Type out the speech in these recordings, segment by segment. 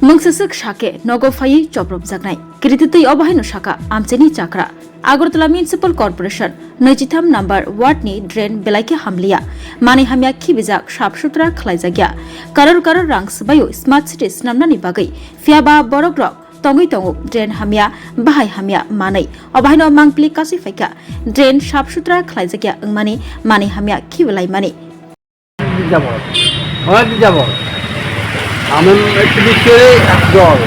Mungsa shake nogo fayi choprom jagnai krititei obahaino shaka amcheni chakra Agartala Municipal Corporation Najitham number Ward ni drain belaike hamliya mani hamya khibijak sapsutra khlaijagya karar rang Swbaiwi smart city Swnamjak bagai fiaba borokrok tongui tongo drain hamya bahai hamya manai obahaino mangpli kasi faika drain sapsutra khlaijagya mani hamya khibelai mani আমার একটু বিকেলে একদল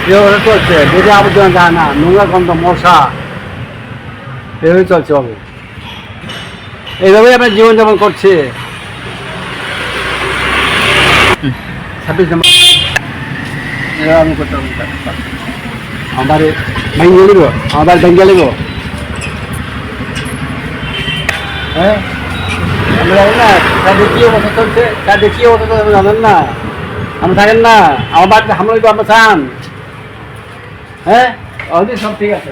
এভাবে চলছে বেশি আবর্জনা যায় না নোংরা গন্ধ মশা এভাবে চলছে হবে এইভাবেই আমরা জীবনযাপন করছি 26 নম্বর এরা আমি করতে আমার ভেঙে নিব আমার ভেঙে নিব হ্যাঁ দেখিয়ে বসে চলছে দেখিয়ে বসে চলছে জানেন না আমরা থাকেন না আমার বাড়িতে হামলা দিব আমরা চান হ্যাঁ অলরেডি সব ঠিক আছে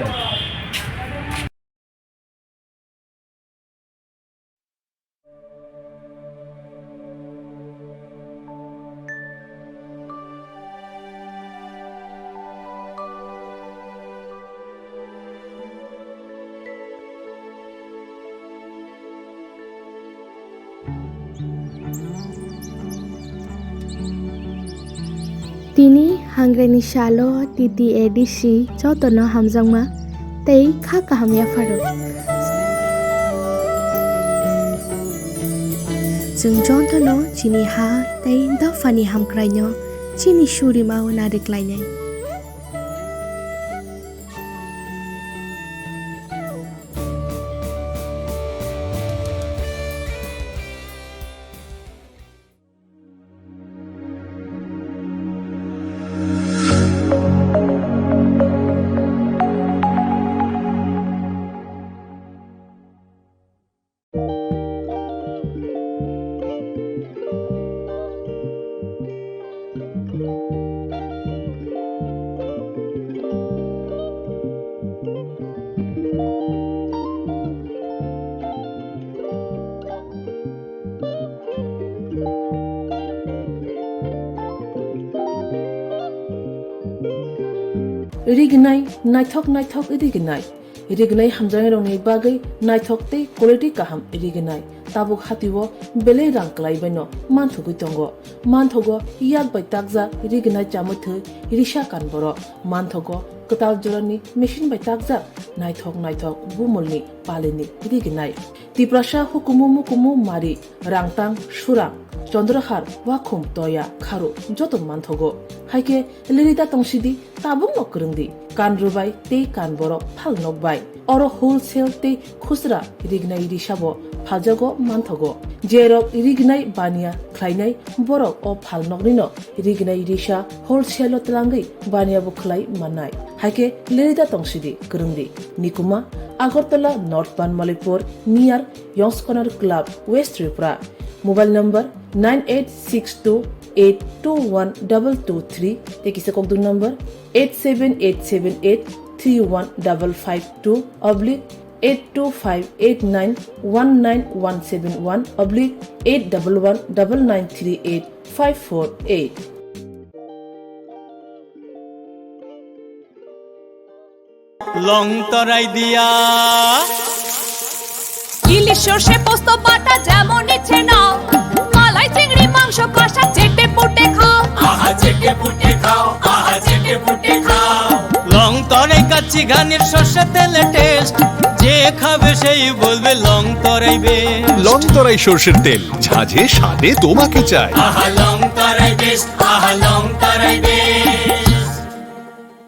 Tini hangreni shalo titi edisi jotono hamjangma tei khaka hamya faro jeng jontono chini ha tei dafani hamkrainyo chini shuri mau nadiklainai Irignai naithok irignai hamjang rongni bagai naithok tei quality kaham irignai tabuk hatiwo bele rang klai baino manthogu tongo manthogo yak bai takja irignai chamuthu irisha kan boro manthogo katal jorani machine bai takja naithok bumulni palini irignai tiprasha hukumu mari rangtang surang Chandrahar wakhum toya kharo joton manthogo haike lirida tongsidi tabung nokrungdi kan rubai te kan boro phal nokbai oro wholesale te khusra rignai risabo phaljago manthogo jerok rignai bania khlainai borok o phal nokrino rignai risa wholesale tlangai bania bo khlai manai haike lirida tongsidi krungdi nikuma Agartala North Banmalipur near Yongs Corner Club West Tripura Mobile number 9862821223 tekisa kokdu number 87878315552 oblique 825891971 oblique 8119938 long তরাই দিয়া ইলিশ সর্ষে পোস্ত বাটা যেমন ইচ্ছে নাও মালাই চিংড়ি মাংস কষা চেটে পুটে খাও আহা চেটে পুটে খাও আহা চেটে পুটে খাও লং তরাই কাচ্চি ঘানির সর্ষে তেলে টেস্ট যে খাবে সেই বলবে লং তরাই বেশ লং তরাই সর্ষের তেল ঝাঁঝে স্বাদে তোমাকে চাই আহা লং তরাই বেশ আহা লং তরাই বেশ